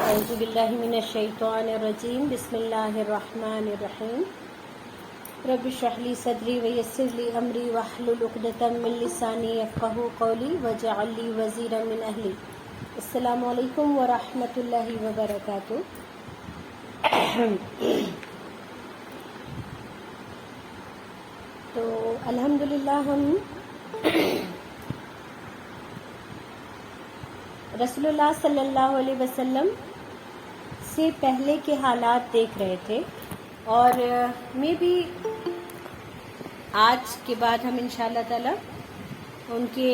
اعوذ باللہ من الشیطان الرجیم بسم اللہ الرحمن الرحیم رب اشرح لی صدری ویسر لی امری واحلل عقدۃ من لسانی یفقہوا قولی واجعل لی وزیرا من اہلی۔ السلام علیکم ورحمۃ اللہ وبرکاتہ۔ تو الحمدللہ ہم رسول اللہ صلی اللہ علیہ وسلم سے پہلے کے حالات دیکھ رہے تھے، اور میں بھی آج کے بعد ہم انشاءاللہ تعالی ان کے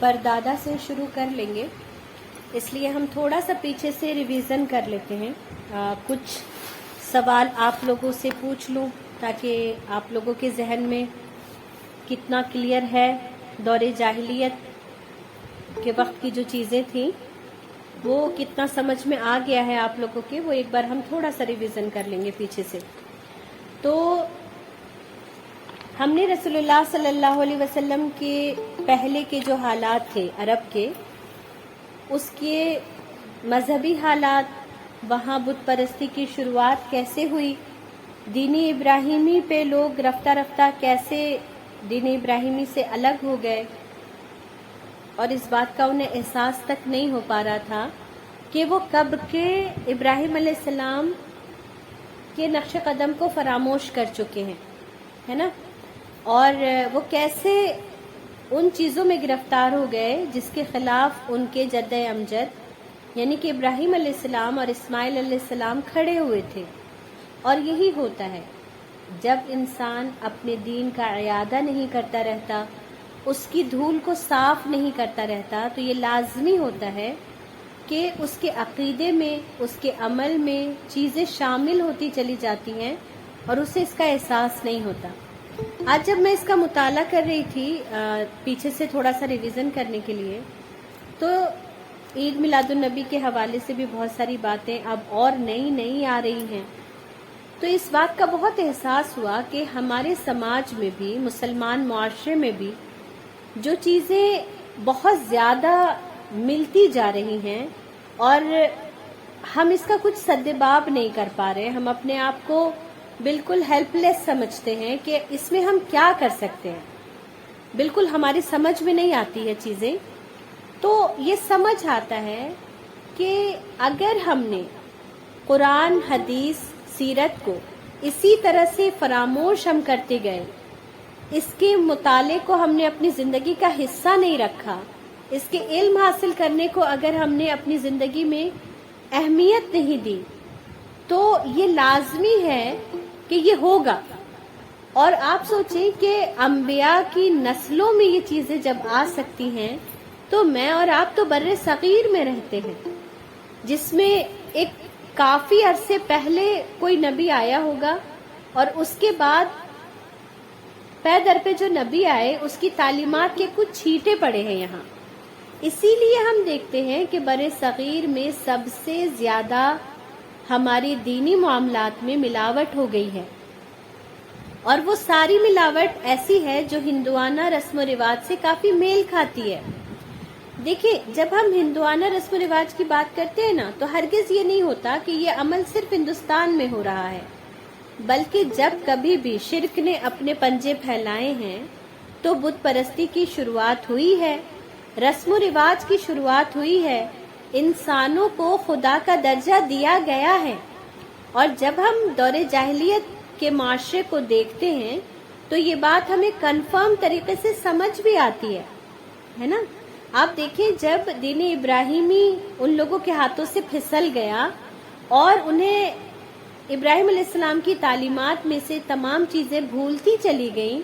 پردادا سے شروع کر لیں گے، اس لیے ہم تھوڑا سا پیچھے سے ریویژن کر لیتے ہیں۔ کچھ سوال آپ لوگوں سے پوچھ لوں تاکہ آپ لوگوں کے ذہن میں کتنا کلیئر ہے دور جاہلیت کے وقت کی جو چیزیں تھیں وہ کتنا سمجھ میں آ گیا ہے آپ لوگوں کے، وہ ایک بار ہم تھوڑا سا ریویژن کر لیں گے پیچھے سے۔ تو ہم نے رسول اللہ صلی اللہ علیہ وسلم کے پہلے کے جو حالات تھے عرب کے، اس کے مذہبی حالات، وہاں بت پرستی کی شروعات کیسے ہوئی، دین ابراہیمی پہ لوگ رفتہ رفتہ کیسے دین ابراہیمی سے الگ ہو گئے، اور اس بات کا انہیں احساس تک نہیں ہو پا رہا تھا کہ وہ کب کے ابراہیم علیہ السلام کے نقش قدم کو فراموش کر چکے ہیں، ہے نا، اور وہ کیسے ان چیزوں میں گرفتار ہو گئے جس کے خلاف ان کے جد امجد یعنی کہ ابراہیم علیہ السلام اور اسماعیل علیہ السلام کھڑے ہوئے تھے۔ اور یہی ہوتا ہے جب انسان اپنے دین کا اعادہ نہیں کرتا رہتا، اس کی دھول کو صاف نہیں کرتا رہتا، تو یہ لازمی ہوتا ہے کہ اس کے عقیدے میں، اس کے عمل میں چیزیں شامل ہوتی چلی جاتی ہیں اور اسے اس کا احساس نہیں ہوتا۔ آج جب میں اس کا مطالعہ کر رہی تھی پیچھے سے تھوڑا سا ریویژن کرنے کے لیے، تو عید میلاد النبی کے حوالے سے بھی بہت ساری باتیں اب اور نئی آ رہی ہیں، تو اس بات کا بہت احساس ہوا کہ ہمارے سماج میں بھی، مسلمان معاشرے میں بھی جو چیزیں بہت زیادہ ملتی جا رہی ہیں اور ہم اس کا کچھ سدباب نہیں کر پا رہے، ہم اپنے آپ کو بالکل ہیلپ لیس سمجھتے ہیں کہ اس میں ہم کیا کر سکتے ہیں، بالکل ہماری سمجھ میں نہیں آتی ہے چیزیں۔ تو یہ سمجھ آتا ہے کہ اگر ہم نے قرآن، حدیث، سیرت کو اسی طرح سے فراموش ہم کرتے گئے، اس کے مطالعے کو ہم نے اپنی زندگی کا حصہ نہیں رکھا، اس کے علم حاصل کرنے کو اگر ہم نے اپنی زندگی میں اہمیت نہیں دی، تو یہ لازمی ہے کہ یہ ہوگا۔ اور آپ سوچیں کہ انبیاء کی نسلوں میں یہ چیزیں جب آ سکتی ہیں، تو میں اور آپ تو بر صغیر میں رہتے ہیں جس میں ایک کافی عرصے پہلے کوئی نبی آیا ہوگا، اور اس کے بعد پے در پہ جو نبی آئے اس کی تعلیمات کے کچھ چھیٹے پڑے ہیں یہاں۔ اسی لیے ہم دیکھتے ہیں کہ بر صغیر میں سب سے زیادہ ہماری دینی معاملات میں ملاوٹ ہو گئی ہے، اور وہ ساری ملاوٹ ایسی ہے جو ہندوانہ رسم و رواج سے کافی میل کھاتی ہے۔ دیکھیں، جب ہم ہندوانہ رسم و رواج کی بات کرتے ہیں نا، تو ہرگز یہ نہیں ہوتا کہ یہ عمل صرف ہندوستان میں ہو رہا ہے، بلکہ جب کبھی بھی شرک نے اپنے پنجے پھیلائے ہیں تو بت پرستی کی شروعات ہوئی ہے، رسم و رواج کی شروعات ہوئی ہے، انسانوں کو خدا کا درجہ دیا گیا ہے۔ اور جب ہم دور جاہلیت کے معاشرے کو دیکھتے ہیں تو یہ بات ہمیں کنفرم طریقے سے سمجھ بھی آتی ہے نا۔ آپ دیکھیں، جب دین ابراہیمی ان لوگوں کے ہاتھوں سے پھسل گیا اور انہیں ابراہیم علیہ السلام کی تعلیمات میں سے تمام چیزیں بھولتی چلی گئیں،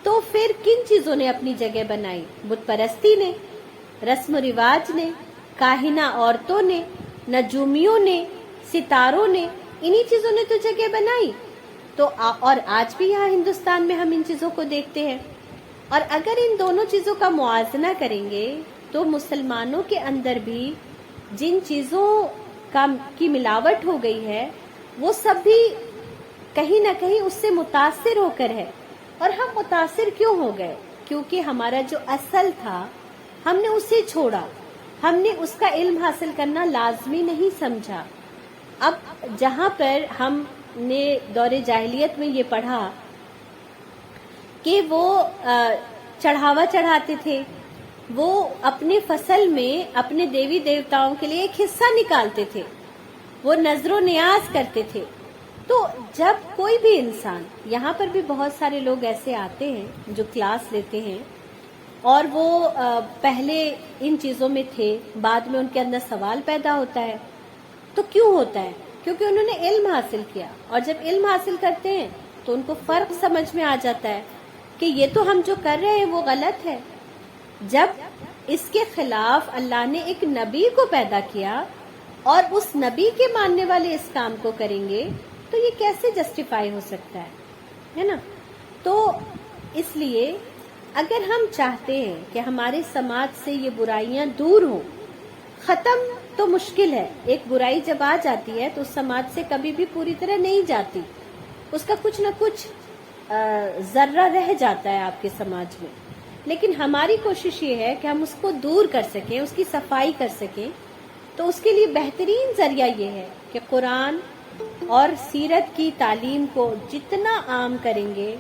تو پھر کن چیزوں نے اپنی جگہ بنائی؟ بت پرستی نے، رسم و رواج نے، کاہنہ عورتوں نے، نجومیوں نے، ستاروں نے، انہی چیزوں نے تو جگہ بنائی۔ تو اور آج بھی یہاں ہندوستان میں ہم ان چیزوں کو دیکھتے ہیں، اور اگر ان دونوں چیزوں کا موازنہ کریں گے تو مسلمانوں کے اندر بھی جن چیزوں کی ملاوٹ ہو گئی ہے وہ سب بھی کہیں نہ کہیں اس سے متاثر ہو کر ہے۔ اور ہم متاثر کیوں ہو گئے؟ کیونکہ ہمارا جو اصل تھا ہم نے اسے چھوڑا، ہم نے اس کا علم حاصل کرنا لازمی نہیں سمجھا. اب جہاں پر ہم نے دور جاہلیت میں یہ پڑھا کہ وہ چڑھاوا چڑھاتے تھے، وہ اپنے فصل میں اپنے دیوی دیوتاؤں کے لیے ایک حصہ نکالتے تھے، وہ نظر و نیاز کرتے تھے. تو جب کوئی بھی انسان، یہاں پر بھی بہت سارے لوگ ایسے آتے ہیں جو کلاس لیتے ہیں اور وہ پہلے ان چیزوں میں تھے، بعد میں ان کے اندر سوال پیدا ہوتا ہے. تو کیوں ہوتا ہے؟ کیونکہ انہوں نے علم حاصل کیا، اور جب علم حاصل کرتے ہیں تو ان کو فرق سمجھ میں آ جاتا ہے کہ یہ تو ہم جو کر رہے ہیں وہ غلط ہے. جب اس کے خلاف اللہ نے ایک نبی کو پیدا کیا اور اس نبی کے ماننے والے اس کام کو کریں گے تو یہ کیسے جسٹیفائی ہو سکتا ہے نا؟ تو اس لیے اگر ہم چاہتے ہیں کہ ہمارے سماج سے یہ برائیاں دور ہوں، ختم تو مشکل ہے. ایک برائی جب آ جاتی ہے تو اس سماج سے کبھی بھی پوری طرح نہیں جاتی، اس کا کچھ نہ کچھ ذرہ رہ جاتا ہے آپ کے سماج میں. لیکن ہماری کوشش یہ ہے کہ ہم اس کو دور کر سکیں، اس کی صفائی کر سکیں. تو اس کے لیے بہترین ذریعہ یہ ہے کہ قرآن اور سیرت کی تعلیم کو جتنا عام کریں گے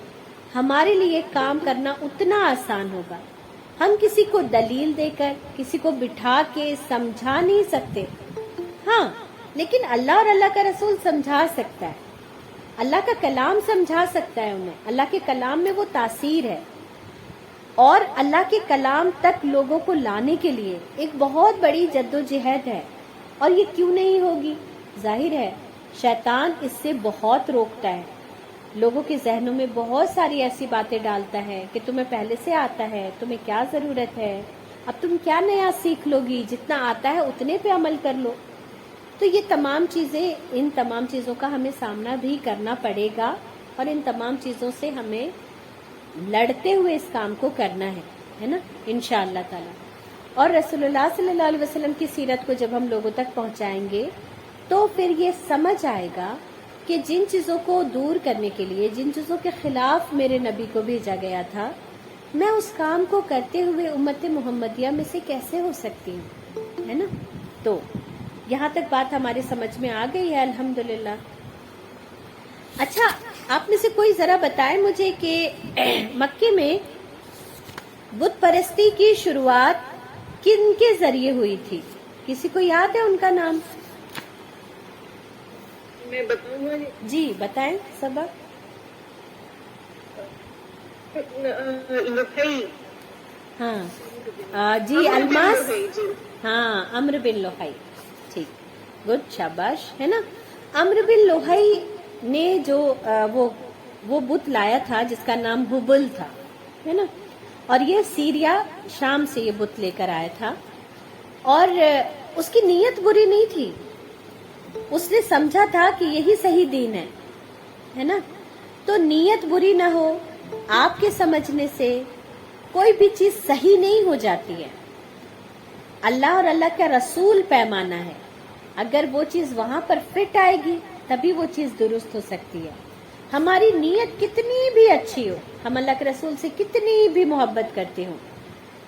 ہمارے لیے کام کرنا اتنا آسان ہوگا. ہم کسی کو دلیل دے کر، کسی کو بٹھا کے سمجھا نہیں سکتے، ہاں لیکن اللہ اور اللہ کا رسول سمجھا سکتا ہے، اللہ کا کلام سمجھا سکتا ہے انہیں. اللہ کے کلام میں وہ تاثیر ہے، اور اللہ کے کلام تک لوگوں کو لانے کے لیے ایک بہت بڑی جدوجہد ہے. اور یہ کیوں نہیں ہوگی؟ ظاہر ہے شیطان اس سے بہت روکتا ہے، لوگوں کے ذہنوں میں بہت ساری ایسی باتیں ڈالتا ہے کہ تمہیں پہلے سے آتا ہے، تمہیں کیا ضرورت ہے، اب تم کیا نیا سیکھ لو گی، جتنا آتا ہے اتنے پہ عمل کر لو. تو یہ تمام چیزیں، ان تمام چیزوں کا ہمیں سامنا بھی کرنا پڑے گا، اور ان تمام چیزوں سے ہمیں لڑتے ہوئے اس کام کو کرنا ہے نا، انشاءاللہ تعالی. اور رسول اللہ صلی اللہ علیہ وسلم کی سیرت کو جب ہم لوگوں تک پہنچائیں گے تو پھر یہ سمجھ آئے گا کہ جن چیزوں کو دور کرنے کے لیے، جن چیزوں کے خلاف میرے نبی کو بھیجا گیا تھا، میں اس کام کو کرتے ہوئے امت محمدیہ میں سے کیسے ہو سکتی ہوں، ہے نا. تو یہاں تک بات ہماری سمجھ میں آ گئی ہے الحمدللہ. اچھا، آپ میں سے کوئی ذرا بتائے مجھے کہ مکے میں بت پرستی کی شروعات کن کے ذریعے ہوئی تھی؟ کسی کو یاد ہے ان کا نام؟ میں بتاؤں گا جی بتائیں سبق. لوہئی. ہاں جی الماس، ہاں عمرو بن لوہئی. ٹھیک، گڈ، شاباش، ہے نا. عمرو بن لوہئی نے جو وہ بت لایا تھا جس کا نام ہبل تھا، ہے نا. اور یہ سیریا، شام سے یہ بت لے کر آیا تھا، اور اس کی نیت بری نہیں تھی. اس نے سمجھا تھا کہ یہی صحیح دین ہے نا. تو نیت بری نہ ہو، آپ کے سمجھنے سے کوئی بھی چیز صحیح نہیں ہو جاتی ہے. اللہ اور اللہ کا رسول پیمانہ ہے، اگر وہ چیز وہاں پر فٹ آئے گی تبھی وہ چیز درست ہو سکتی ہے. ہماری نیت کتنی بھی اچھی ہو، ہم اللہ کے رسول سے کتنی بھی محبت کرتے ہوں،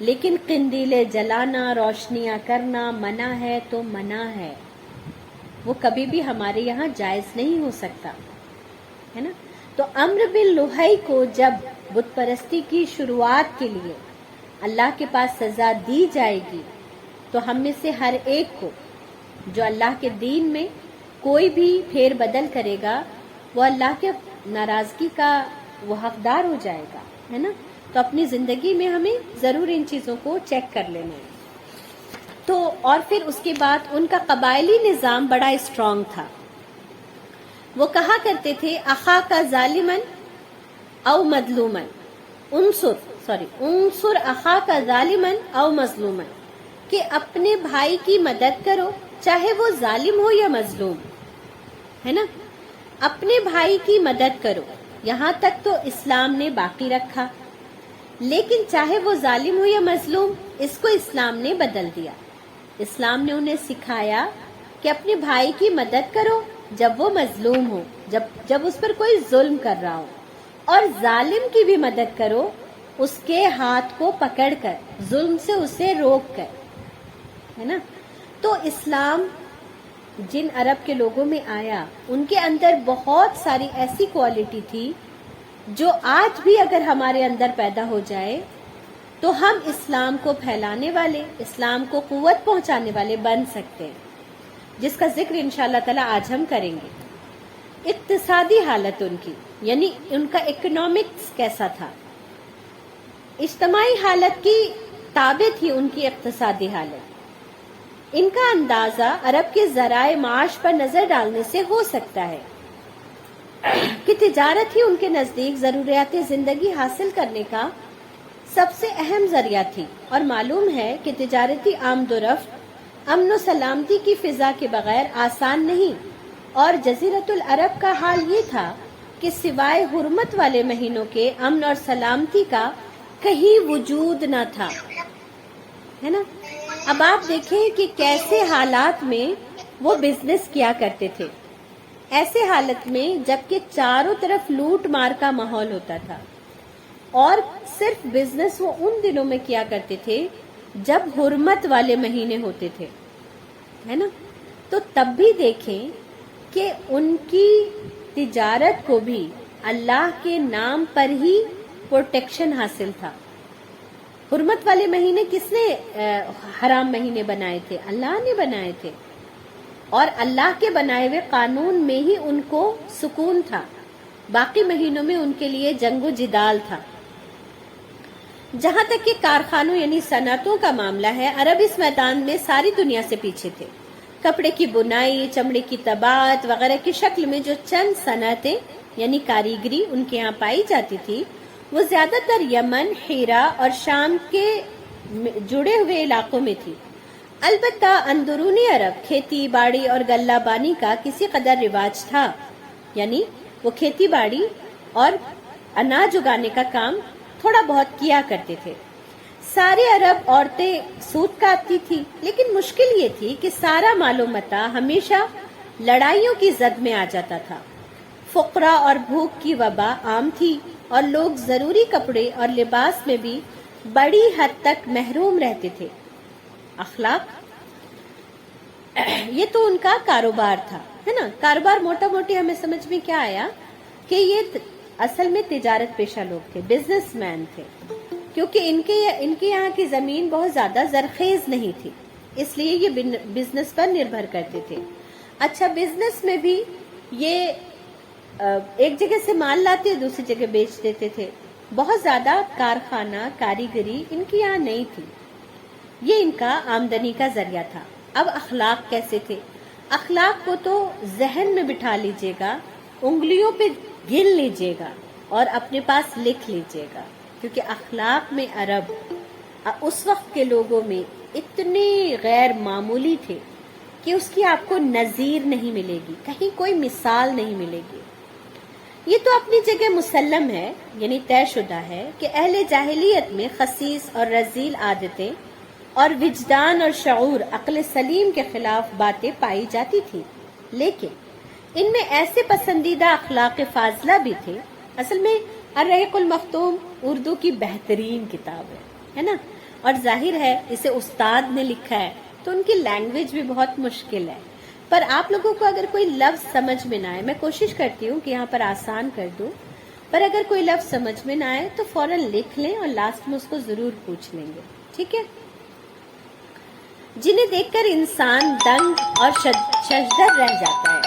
لیکن قندیلیں جلانا، روشنیاں کرنا منع ہے تو منع ہے، وہ کبھی بھی ہمارے یہاں جائز نہیں ہو سکتا، ہے نا. تو عمرو بن لوہئی کو جب بت پرستی کی شروعات کے لیے اللہ کے پاس سزا دی جائے گی تو ہم میں سے ہر ایک کو جو اللہ کے دین میں کوئی بھی پھیر بدل کرے گا وہ اللہ کے ناراضگی کا وہ حقدار ہو جائے گا، ہے نا. تو اپنی زندگی میں ہمیں ضرور ان چیزوں کو چیک کر لینا ہے. تو اور پھر اس کے بعد ان کا قبائلی نظام بڑا اسٹرانگ تھا. وہ کہا کرتے تھے اخا کا ظالمن او مظلومن، انصر اخا کا ظالمن او مظلومن، کہ اپنے بھائی کی مدد کرو چاہے وہ ظالم ہو یا مظلوم، ہے نا. اپنے بھائی کی مدد کرو، یہاں تک تو اسلام نے باقی رکھا، لیکن چاہے وہ ظالم ہو یا مظلوم، اس کو اسلام نے بدل دیا. اسلام نے انہیں سکھایا کہ اپنے بھائی کی مدد کرو جب وہ مظلوم ہو، جب اس پر کوئی ظلم کر رہا ہو، اور ظالم کی بھی مدد کرو اس کے ہاتھ کو پکڑ کر، ظلم سے اسے روک کر. ہے نا. تو اسلام جن عرب کے لوگوں میں آیا ان کے اندر بہت ساری ایسی کوالٹی تھی جو آج بھی اگر ہمارے اندر پیدا ہو جائے تو ہم اسلام کو پھیلانے والے، اسلام کو قوت پہنچانے والے بن سکتے ہیں، جس کا ذکر انشاءاللہ تعالی آج ہم کریں گے. اقتصادی حالت ان کی، یعنی ان کا اکنامکس کیسا تھا، اجتماعی حالت کی تابع تھی ان کی اقتصادی حالت. ان کا اندازہ عرب کے ذرائع معاش پر نظر ڈالنے سے ہو سکتا ہے کہ تجارت ہی ان کے نزدیک ضروریات زندگی حاصل کرنے کا سب سے اہم ذریعہ تھی، اور معلوم ہے کہ تجارتی آمد و رفت امن و سلامتی کی فضا کے بغیر آسان نہیں، اور جزیرت العرب کا حال یہ تھا کہ سوائے حرمت والے مہینوں کے امن اور سلامتی کا کہیں وجود نہ تھا، ہے نا. اب آپ دیکھیں کہ کیسے حالات میں وہ بزنس کیا کرتے تھے، ایسے حالت میں جبکہ چاروں طرف لوٹ مار کا ماحول ہوتا تھا، اور صرف بزنس وہ ان دنوں میں کیا کرتے تھے جب حرمت والے مہینے ہوتے تھے، ہے نا. تو تب بھی دیکھیں کہ ان کی تجارت کو بھی اللہ کے نام پر ہی پروٹیکشن حاصل تھا. حرمت والے مہینے کس نے حرام مہینے بنائے تھے؟ اللہ نے بنائے تھے، اور اللہ کے بنائے ہوئے قانون میں ہی ان کو سکون تھا. باقی مہینوں میں ان کے لیے جنگ و جدال تھا. جہاں تک کہ کارخانوں یعنی صنعتوں کا معاملہ ہے، عرب اس میدان میں ساری دنیا سے پیچھے تھے. کپڑے کی بنائی، چمڑے کی طباعت وغیرہ کی شکل میں جو چند صنعتیں یعنی کاریگری ان کے ہاں پائی جاتی تھی، وہ زیادہ تر یمن، حیرہ اور شام کے جڑے ہوئے علاقوں میں تھی. البتہ اندرونی عرب کھیتی باڑی اور غلہ بانی کا کسی قدر رواج تھا، یعنی وہ کھیتی باڑی اور اناج اگانے کا کام تھوڑا بہت کیا کرتے تھے. ساری عرب عورتیں سوت کاٹتی تھی، لیکن مشکل یہ تھی کہ سارا مال و متاع ہمیشہ لڑائیوں کی زد میں آ جاتا تھا. فقراء اور بھوک کی وبا عام تھی، اور لوگ ضروری کپڑے اور لباس میں بھی بڑی حد تک محروم رہتے تھے. اخلاق، یہ تو ان کا کاروبار تھا، ہے نا. کاروبار موٹا موٹی ہمیں سمجھ میں کیا آیا کہ یہ اصل میں تجارت پیشہ لوگ تھے، بزنس مین تھے، کیونکہ ان کے یہاں کی زمین بہت زیادہ زرخیز نہیں تھی، اس لیے یہ بزنس پر نربھر کرتے تھے. اچھا، بزنس میں بھی یہ ایک جگہ سے مال لاتے دوسری جگہ بیچ دیتے تھے. بہت زیادہ کارخانہ کاریگری ان کے یہاں نہیں تھی، یہ ان کا آمدنی کا ذریعہ تھا. اب اخلاق کیسے تھے؟ اخلاق کو تو ذہن میں بٹھا لیجئے گا، انگلیوں پہ گن لیجئے گا اور اپنے پاس لکھ لیجئے گا، کیونکہ اخلاق میں عرب اس وقت کے لوگوں میں اتنے غیر معمولی تھے کہ اس کی آپ کو نظیر نہیں ملے گی، کہیں کوئی مثال نہیں ملے گی. یہ تو اپنی جگہ مسلم ہے، یعنی طے شدہ ہے کہ اہل جاہلیت میں خسیس اور رذیل عادتیں اور وجدان اور شعور عقل سلیم کے خلاف باتیں پائی جاتی تھی، لیکن ان میں ایسے پسندیدہ اخلاق فاضلہ بھی تھے. اصل میں الرحیق المختوم اردو کی بہترین کتاب ہے نا، اور ظاہر ہے اسے استاد نے لکھا ہے تو ان کی لینگویج بھی بہت مشکل ہے. پر آپ لوگوں کو اگر کوئی لفظ سمجھ میں نہ آئے، میں کوشش کرتی ہوں کہ یہاں پر آسان کر دوں، پر اگر کوئی لفظ سمجھ میں نہ آئے تو فوراً لکھ لیں اور لاسٹ میں اس کو ضرور پوچھ لیں گے، ٹھیک ہے. جنہیں دیکھ کر انسان دنگ اور ششدر رہ جاتا ہے.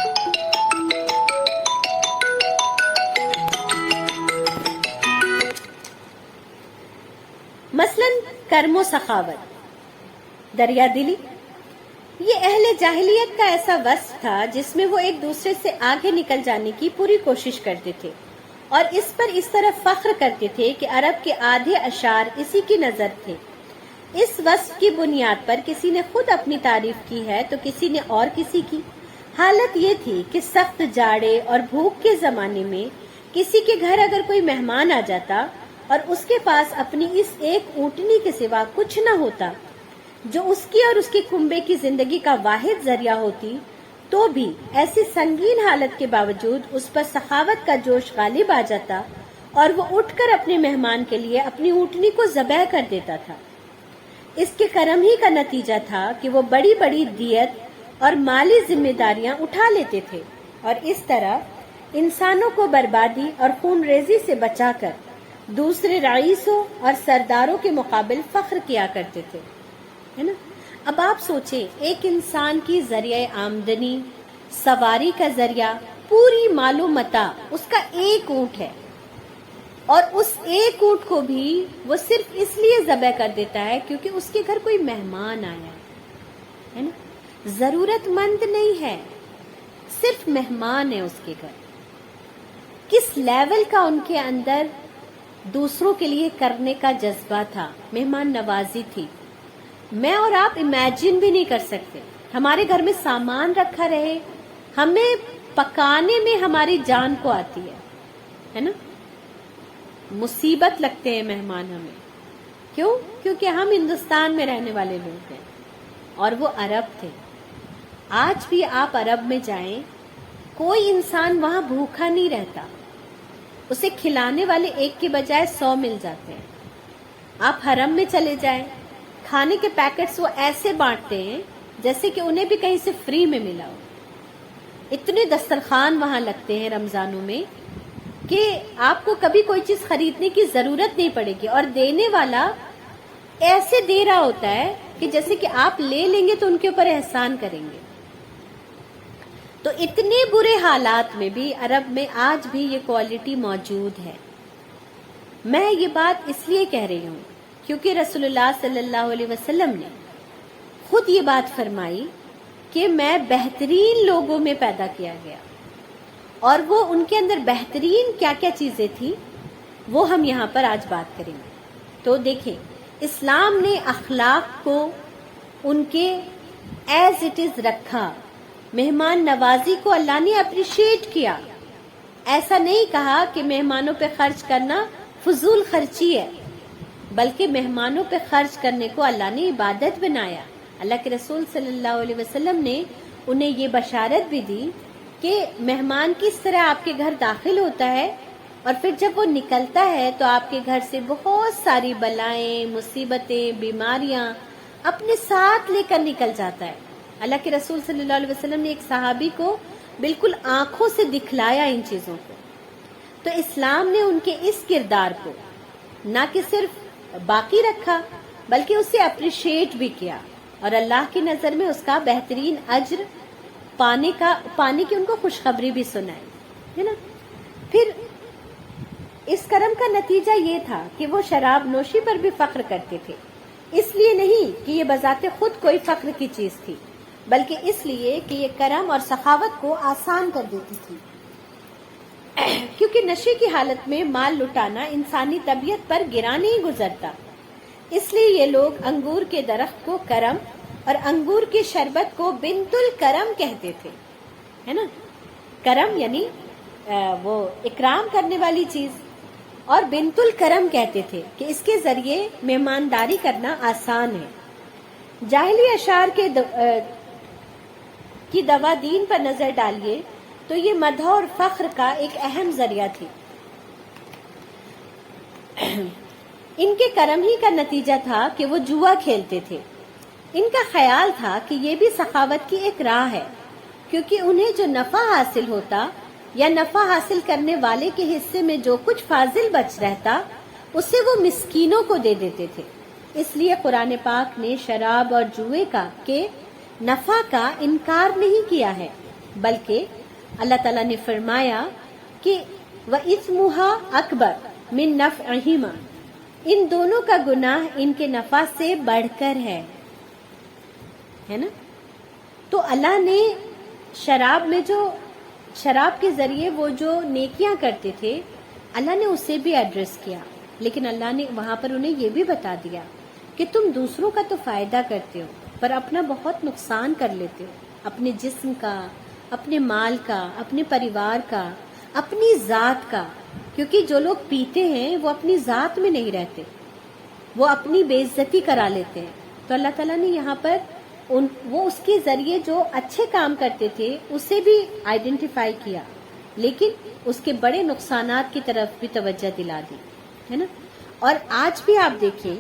مثلاً کرم و سخاوت، دریا دلی، یہ اہل جاہلیت کا ایسا وصف تھا جس میں وہ ایک دوسرے سے آگے نکل جانے کی پوری کوشش کرتے تھے، اور اس پر اس طرح فخر کرتے تھے کہ عرب کے آدھے اشعار اسی کی نظر تھے. اس وصف کی بنیاد پر کسی نے خود اپنی تعریف کی ہے تو کسی نے اور کسی کی. حالت یہ تھی کہ سخت جاڑے اور بھوک کے زمانے میں کسی کے گھر اگر کوئی مہمان آ جاتا اور اس کے پاس اپنی اس ایک اونٹنی کے سوا کچھ نہ ہوتا جو اس کی اور اس کے کنبے کی زندگی کا واحد ذریعہ ہوتی، تو بھی ایسی سنگین حالت کے باوجود اس پر سخاوت کا جوش غالب آ جاتا اور وہ اٹھ کر اپنے مہمان کے لیے اپنی اونٹنی کو ذبح کر دیتا تھا. اس کے کرم ہی کا نتیجہ تھا کہ وہ بڑی بڑی دیت اور مالی ذمہ داریاں اٹھا لیتے تھے اور اس طرح انسانوں کو بربادی اور خون ریزی سے بچا کر دوسرے رئیسوں اور سرداروں کے مقابل فخر کیا کرتے تھے، ہے نا۔ اب آپ سوچیں، ایک انسان کی ذریعہ آمدنی، سواری کا ذریعہ، پوری مال و متاع اس کا ایک اونٹ ہے، اور اس ایک اونٹ کو بھی وہ صرف اس لیے ذبح کر دیتا ہے کیونکہ اس کے گھر کوئی مہمان آیا ہے نا، ضرورت مند نہیں ہے، صرف مہمان ہے اس کے گھر۔ کس لیول کا ان کے اندر دوسروں کے لیے کرنے کا جذبہ تھا، مہمان نوازی تھی، میں اور آپ امیجن بھی نہیں کر سکتے۔ ہمارے گھر میں سامان رکھا رہے، ہمیں پکانے میں ہماری جان کو آتی ہے نا، مصیبت لگتے ہیں مہمان ہمیں، کیوں؟ کیونکہ ہم ہندوستان میں رہنے والے لوگ ہیں اور وہ عرب تھے۔ آج بھی آپ عرب میں جائیں، کوئی انسان وہاں بھوکا نہیں رہتا، اسے کھلانے والے ایک کے بجائے 100 مل جاتے ہیں۔ آپ حرم میں چلے جائیں، کھانے کے پیکٹس وہ ایسے بانٹتے ہیں جیسے کہ انہیں بھی کہیں سے فری میں ملا ہو۔ اتنے دسترخوان وہاں لگتے ہیں رمضانوں میں کہ آپ کو کبھی کوئی چیز خریدنے کی ضرورت نہیں پڑے گی، اور دینے والا ایسے دے رہا ہوتا ہے کہ جیسے کہ آپ لے لیں گے تو ان کے اوپر احسان کریں گے۔ تو اتنے برے حالات میں بھی عرب میں آج بھی یہ کوالٹی موجود ہے۔ میں یہ بات اس لیے کہہ رہی ہوں کیونکہ رسول اللہ صلی اللہ علیہ وسلم نے خود یہ بات فرمائی کہ میں بہترین لوگوں میں پیدا کیا گیا، اور وہ ان کے اندر بہترین کیا کیا چیزیں تھیں وہ ہم یہاں پر آج بات کریں گے۔ تو دیکھیں، اسلام نے اخلاق کو ان کے ایز اٹ از رکھا، مہمان نوازی کو اللہ نے اپریشیٹ کیا، ایسا نہیں کہا کہ مہمانوں پہ خرچ کرنا فضول خرچی ہے، بلکہ مہمانوں پہ خرچ کرنے کو اللہ نے عبادت بنایا۔ اللہ کے رسول صلی اللہ علیہ وسلم نے انہیں یہ بشارت بھی دی کہ مہمان کس طرح آپ کے گھر داخل ہوتا ہے اور پھر جب وہ نکلتا ہے تو آپ کے گھر سے بہت ساری بلائیں، مصیبتیں، بیماریاں اپنے ساتھ لے کر نکل جاتا ہے۔ اللہ کے رسول صلی اللہ علیہ وسلم نے ایک صحابی کو بالکل آنکھوں سے دکھلایا ان چیزوں کو۔ تو اسلام نے ان کے اس کردار کو نہ کہ صرف باقی رکھا بلکہ اسے اپریشیٹ بھی کیا، اور اللہ کی نظر میں اس کا بہترین اجر پانے کی ان کو خوشخبری بھی سنائی، ہے نا۔ پھر اس کرم کا نتیجہ یہ تھا کہ وہ شراب نوشی پر بھی فخر کرتے تھے، اس لیے نہیں کہ یہ بذات خود کوئی فخر کی چیز تھی، بلکہ اس لیے کہ یہ کرم اور سخاوت کو آسان کر دیتی تھی، کیونکہ نشے کی حالت میں مال لٹانا انسانی طبیعت پر گرا نہیں گزرتا، اس لیے یہ لوگ انگور کے درخت کو کرم اور انگور کے شربت کو بنت الکرم کہتے تھے، ہے نا۔ کرم یعنی وہ اکرام کرنے والی چیز، اور بنت الکرم کہتے تھے کہ اس کے ذریعے مہمانداری کرنا آسان ہے۔ جاہلی اشعار کی دوا دین پر نظر ڈالیے تو یہ مدح اور فخر کا ایک اہم ذریعہ تھی۔ ان کے کرم ہی کا نتیجہ تھا کہ وہ جوا کھیلتے تھے۔ ان کا خیال تھا کہ یہ بھی سخاوت کی ایک راہ ہے، کیونکہ انہیں جو نفع حاصل ہوتا یا نفع حاصل کرنے والے کے حصے میں جو کچھ فاضل بچ رہتا اسے وہ مسکینوں کو دے دیتے تھے۔ اس لیے قرآن پاک نے شراب اور جوئے کے نفع کا انکار نہیں کیا ہے، بلکہ اللہ تعالیٰ نے فرمایا کہ وَإِثْمُهَا أَكْبَرُ مِن نَفْعِهِمَا، ان دونوں کا گناہ ان کے نفع سے بڑھ کر ہے نا۔ تو اللہ نے شراب کے ذریعے وہ جو نیکیاں کرتے تھے اللہ نے اسے بھی ایڈریس کیا، لیکن اللہ نے وہاں پر انہیں یہ بھی بتا دیا کہ تم دوسروں کا تو فائدہ کرتے ہو پر اپنا بہت نقصان کر لیتے ہو، اپنے جسم کا، اپنے مال کا، اپنے پریوار کا، اپنی ذات کا، کیونکہ جو لوگ پیتے ہیں وہ اپنی ذات میں نہیں رہتے، وہ اپنی بے عزتی کرا لیتے ہیں۔ تو اللہ تعالیٰ نے یہاں پر وہ اس کے ذریعے جو اچھے کام کرتے تھے اسے بھی آئیڈینٹیفائی کیا، لیکن اس کے بڑے نقصانات کی طرف بھی توجہ دلا دی، ہے نا۔ اور آج بھی آپ دیکھیں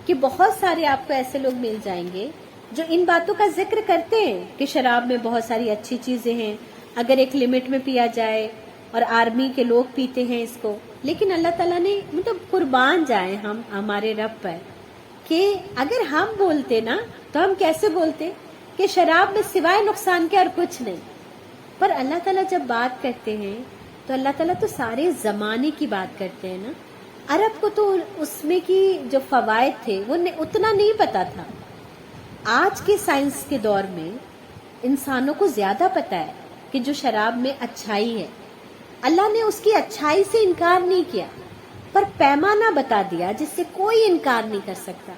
کہ بہت سارے آپ کو ایسے لوگ مل جائیں گے جو ان باتوں کا ذکر کرتے ہیں کہ شراب میں بہت ساری اچھی چیزیں ہیں، اگر ایک لمٹ میں پیا جائے، اور آرمی کے لوگ پیتے ہیں اس کو، لیکن اللہ تعالیٰ نے مطلب قربان جائیں ہم ہمارے رب پر کہ اگر ہم بولتے نا تو ہم کیسے بولتے کہ شراب میں سوائے نقصان کے اور کچھ نہیں، پر اللہ تعالیٰ جب بات کرتے ہیں تو اللہ تعالیٰ تو سارے زمانے کی بات کرتے ہیں نا. عرب کو تو اس میں کی جو فوائد تھے وہ اتنا نہیں پتا تھا. آج کے سائنس کے دور میں انسانوں کو زیادہ پتا ہے کہ جو شراب میں اچھائی ہے، اللہ نے اس کی اچھائی سے انکار نہیں کیا، پر پیمانہ بتا دیا جس سے کوئی انکار نہیں کر سکتا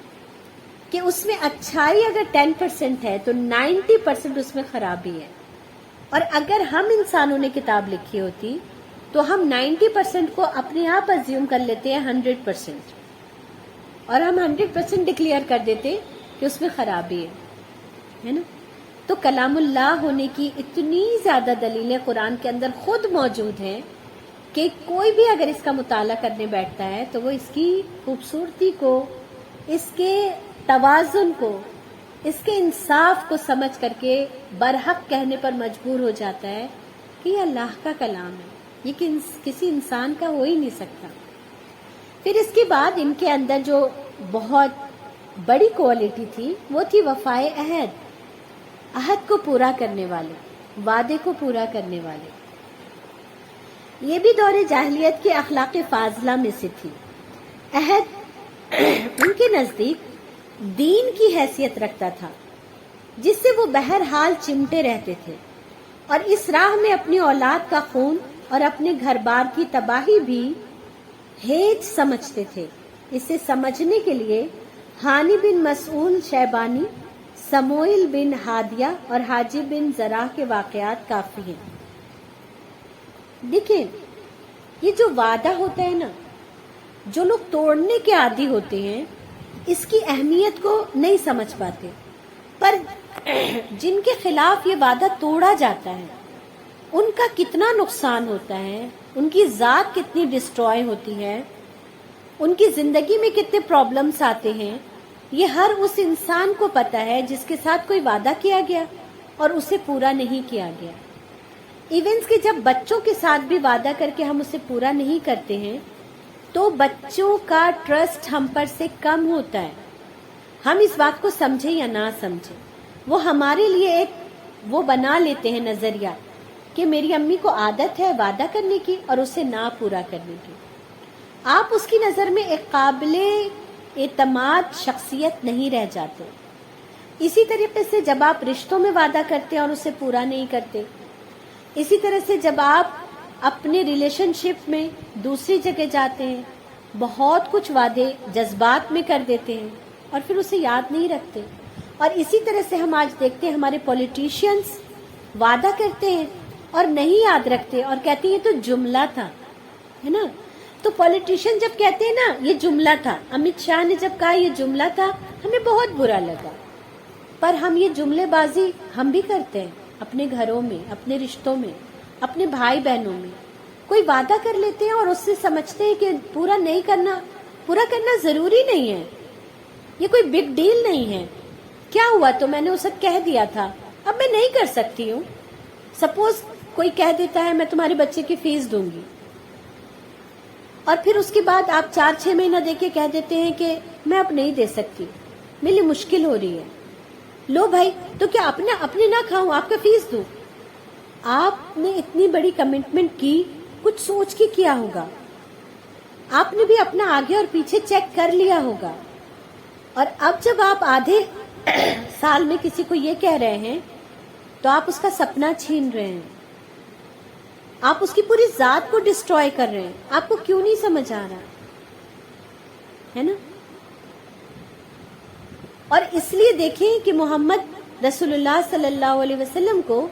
کہ اس میں اچھائی اگر 10% ہے تو 90% اس میں خرابی ہے. اور اگر ہم انسانوں نے کتاب لکھی ہوتی تو ہم 90% کو اپنے آپ ازیوم کر لیتے ہیں 100%، اور ہم 100% ڈکلیئر کر دیتے کہ اس میں خرابی ہے نا. تو کلام اللہ ہونے کی اتنی زیادہ دلیلیں قرآن کے اندر خود موجود ہیں کہ کوئی بھی اگر اس کا مطالعہ کرنے بیٹھتا ہے تو وہ اس کی خوبصورتی کو، اس کے توازن کو، اس کے انصاف کو سمجھ کر کے برحق کہنے پر مجبور ہو جاتا ہے کہ یہ اللہ کا کلام ہے، یہ کسی انسان کا ہو ہی نہیں سکتا. پھر اس کے بعد ان کے اندر جو بہت بڑی کوالٹی تھی وہ تھی وفائے عہد، عہد کو پورا کرنے والے، وعدے کو پورا کرنے والے. یہ بھی دور جاہلیت کے اخلاق فاضلہ میں سے تھی. عہد ان کے نزدیک دین کی حیثیت رکھتا تھا جس سے وہ بہرحال چمٹے رہتے تھے، اور اس راہ میں اپنی اولاد کا خون اور اپنے گھر بار کی تباہی بھی ہیج سمجھتے تھے. اسے سمجھنے کے لیے ہانی بن مسعود شیبانی، سموئیل بن ہادیہ اور حاجب بن زراح کے واقعات کافی ہیں. دیکھیں، یہ جو وعدہ ہوتا ہے نا، جو لوگ توڑنے کے عادی ہوتے ہیں اس کی اہمیت کو نہیں سمجھ پاتے، پر جن کے خلاف یہ وعدہ توڑا جاتا ہے ان کا کتنا نقصان ہوتا ہے، ان کی ذات کتنی ڈسٹروائے ہوتی ہے، ان کی زندگی میں کتنے پرابلمز آتے ہیں، یہ ہر اس انسان کو پتا ہے جس کے ساتھ کوئی وعدہ کیا گیا اور اسے پورا نہیں کیا گیا. ایونٹس کے جب بچوں کے ساتھ بھی وعدہ کر کے ہم اسے پورا نہیں کرتے ہیں تو بچوں کا ٹرسٹ ہم پر سے کم ہوتا ہے. ہم اس بات کو سمجھیں یا نہ سمجھیں، وہ ہمارے لیے ایک وہ بنا لیتے ہیں نظریہ کہ میری امی کو عادت ہے وعدہ کرنے کی اور اسے نہ پورا کرنے کی. آپ اس کی نظر میں ایک قابل اعتماد شخصیت نہیں رہ جاتے. اسی طریقے سے جب آپ رشتوں میں وعدہ کرتے ہیں اور اسے پورا نہیں کرتے، اسی طرح سے جب آپ اپنے ریلیشن شپ میں دوسری جگہ جاتے ہیں، بہت کچھ وعدے جذبات میں کر دیتے ہیں اور پھر اسے یاد نہیں رکھتے. اور اسی طرح سے ہم آج دیکھتے ہیں ہمارے پولیٹیشینز وعدہ کرتے ہیں اور نہیں یاد رکھتے اور کہتے ہیں یہ تو جملہ تھا، ہے نا. تو پولیٹیشین جب کہتے ہیں نا یہ جملہ تھا، امت شاہ نے جب کہا یہ جملہ تھا، ہمیں بہت برا لگا. پر ہم یہ جملے بازی ہم بھی کرتے ہیں اپنے گھروں میں، اپنے رشتوں میں، اپنے بھائی بہنوں میں. کوئی وعدہ کر لیتے ہیں اور اس سے سمجھتے ہیں کہ پورا کرنا ضروری نہیں ہے، یہ کوئی بگ ڈیل نہیں ہے. کیا ہوا تو میں نے اسے کہہ دیا تھا، اب میں نہیں کر سکتی ہوں. سپوز کوئی کہہ دیتا ہے میں تمہارے بچے کی فیس دوں گی، اور پھر اس کے بعد آپ 4-6 مہینہ دے کے کہہ دیتے ہیں کہ میں اب نہیں دے سکتی، میرے لیے مشکل ہو رہی ہے. لو بھائی، تو کیا اپنے نہ کھاؤں، آپ کا فیس دوں؟ آپ نے اتنی بڑی کمٹمنٹ کی، کچھ سوچ کے کیا ہوگا، آپ نے بھی اپنا آگے اور پیچھے چیک کر لیا ہوگا. اور اب جب آپ آدھے سال میں کسی کو یہ کہہ رہے ہیں تو آپ اس کا سپنا چھین رہے ہیں، آپ اس کی پوری ذات کو ڈسٹروائے کر رہے ہیں. آپ کو کیوں نہیں سمجھ آ رہا ہے نا؟ اور اس لیے دیکھیں کہ محمد رسول اللہ صلی اللہ علیہ وسلم کو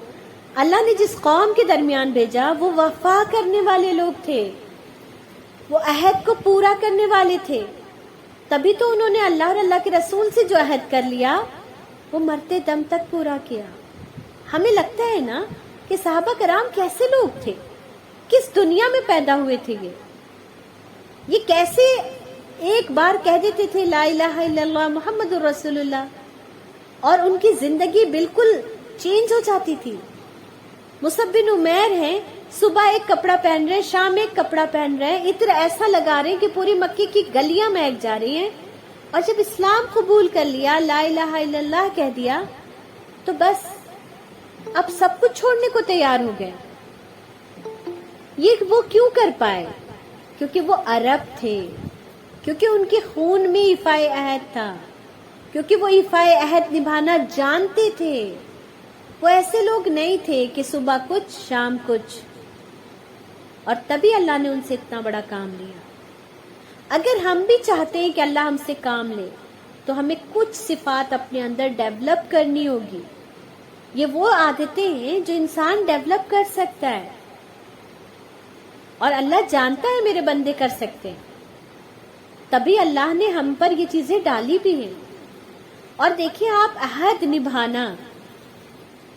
اللہ نے جس قوم کے درمیان بھیجا وہ وفا کرنے والے لوگ تھے، وہ عہد کو پورا کرنے والے تھے. تبھی تو انہوں نے اللہ اور اللہ کے رسول سے جو عہد کر لیا وہ مرتے دم تک پورا کیا. ہمیں لگتا ہے نا کہ صحابہ کرام کیسے لوگ تھے، کس دنیا میں پیدا ہوئے تھے، یہ کیسے ایک بار کہہ دیتے تھے لا الہ الا اللہ محمد الرسول اللہ اور ان کی زندگی بالکل چینج ہو جاتی تھی. مصعب بن عمیر ہیں، صبح ایک کپڑا پہن رہے، شام ایک کپڑا پہن رہے، عطر ایسا لگا رہے کہ پوری مکے کی گلیاں مہک جا رہی ہیں. اور جب اسلام قبول کر لیا، لا الہ الا اللہ کہہ دیا، تو بس اب سب کچھ چھوڑنے کو تیار ہو گئے. یہ وہ کیوں کر پائے؟ کیونکہ وہ عرب تھے، کیونکہ ان کے خون میں ایفائے عہد تھا، کیونکہ وہ ایفائے عہد نبھانا جانتے تھے. وہ ایسے لوگ نہیں تھے کہ صبح کچھ شام کچھ. اور تبھی اللہ نے ان سے اتنا بڑا کام لیا. اگر ہم بھی چاہتے ہیں کہ اللہ ہم سے کام لے تو ہمیں کچھ صفات اپنے اندر ڈیولپ کرنی ہوگی. یہ وہ عادتیں ہیں جو انسان ڈیولپ کر سکتا ہے، اور اللہ جانتا ہے میرے بندے کر سکتے ہیں. تبھی اللہ نے ہم پر یہ چیزیں ڈالی بھی ہیں. اور دیکھیں آپ، عہد نبھانا،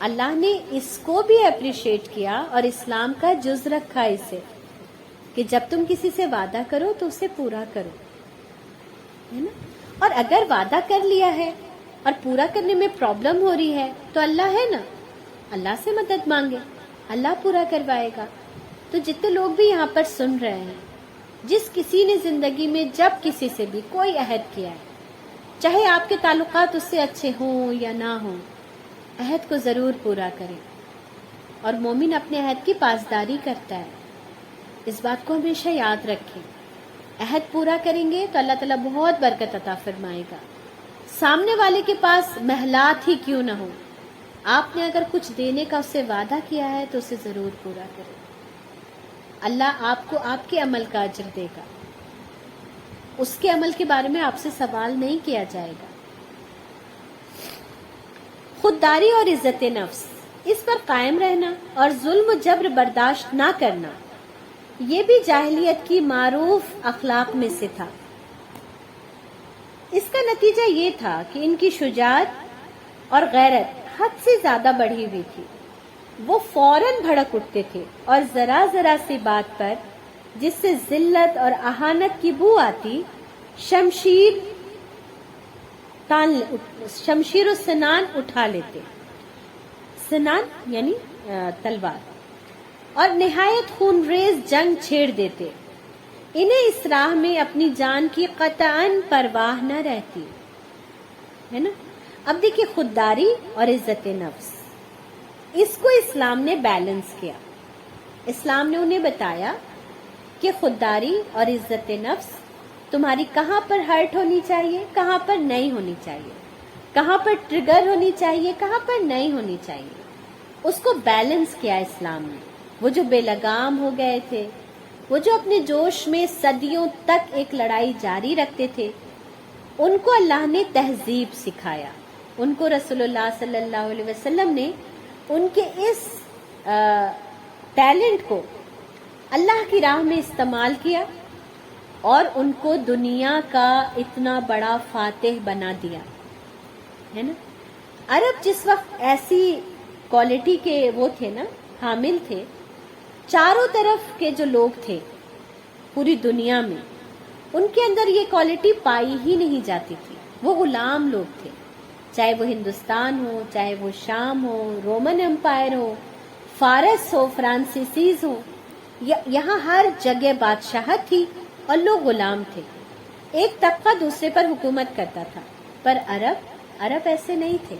اللہ نے اس کو بھی اپریشیٹ کیا اور اسلام کا جز رکھا اسے کہ جب تم کسی سے وعدہ کرو تو اسے پورا کرو، ہے نا. اور اگر وعدہ کر لیا ہے اور پورا کرنے میں پرابلم ہو رہی ہے تو اللہ ہے نا، اللہ سے مدد مانگے، اللہ پورا کروائے گا. تو جتنے لوگ بھی یہاں پر سن رہے ہیں، جس کسی نے زندگی میں جب کسی سے بھی کوئی عہد کیا ہے، چاہے آپ کے تعلقات اس سے اچھے ہوں یا نہ ہوں، عہد کو ضرور پورا کریں. اور مومن اپنے عہد کی پاسداری کرتا ہے، اس بات کو ہمیشہ یاد رکھیں. عہد پورا کریں گے تو اللہ تعالیٰ بہت برکت عطا فرمائے گا. سامنے والے کے پاس محلات ہی کیوں نہ ہو، آپ نے اگر کچھ دینے کا اس سے وعدہ کیا ہے تو اسے ضرور پورا کریں. اللہ آپ کو آپ کے عمل کا اجر دے گا، اس کے عمل کے بارے میں آپ سے سوال نہیں کیا جائے گا. خودداری اور عزت نفس، اس پر قائم رہنا اور ظلم و جبر برداشت نہ کرنا، یہ بھی جاہلیت کی معروف اخلاق میں سے تھا. اس کا نتیجہ یہ تھا کہ ان کی شجاعت اور غیرت حد سے زیادہ بڑھی ہوئی تھی. وہ فوراً بھڑک اٹھتے تھے اور ذرا ذرا سی بات پر جس سے ذلت اور اہانت کی بو آتی، شمشیر و سنان اٹھا لیتے. سنان یعنی تلوار، اور نہایت خونریز جنگ چھیڑ دیتے. انہیں اس راہ میں اپنی جان کی قطعاً پرواہ نہ رہتی، ہے نا. اب دیکھیے، خودداری اور عزت نفس، اس کو اسلام نے بیلنس کیا. اسلام نے انہیں بتایا کہ خودداری اور عزت نفس تمہاری کہاں پر ہرٹ ہونی چاہیے، کہاں پر نہیں ہونی چاہیے، کہاں پر ٹریگر ہونی چاہیے، کہاں پر نہیں ہونی چاہیے. اس کو بیلنس کیا اسلام نے. وہ جو بے لگام ہو گئے تھے، وہ جو اپنے جوش میں صدیوں تک ایک لڑائی جاری رکھتے تھے، ان کو اللہ نے تہذیب سکھایا. ان کو رسول اللہ صلی اللہ علیہ وسلم نے ان کے اس ٹیلنٹ کو اللہ کی راہ میں استعمال کیا اور ان کو دنیا کا اتنا بڑا فاتح بنا دیا، ہے نا. عرب جس وقت ایسی کوالٹی کے وہ تھے نا، حامل تھے، چاروں طرف کے جو لوگ تھے پوری دنیا میں، ان کے اندر یہ کوالٹی پائی ہی نہیں جاتی تھی. وہ غلام لوگ تھے، چاہے وہ ہندوستان ہو، چاہے وہ شام ہو، رومن امپائر ہو، فارس ہو، فرانسیسیز ہو، یہاں ہر جگہ بادشاہت تھی اور لوگ غلام تھے. ایک طبقہ دوسرے پر حکومت کرتا تھا. پر عرب ایسے نہیں تھے.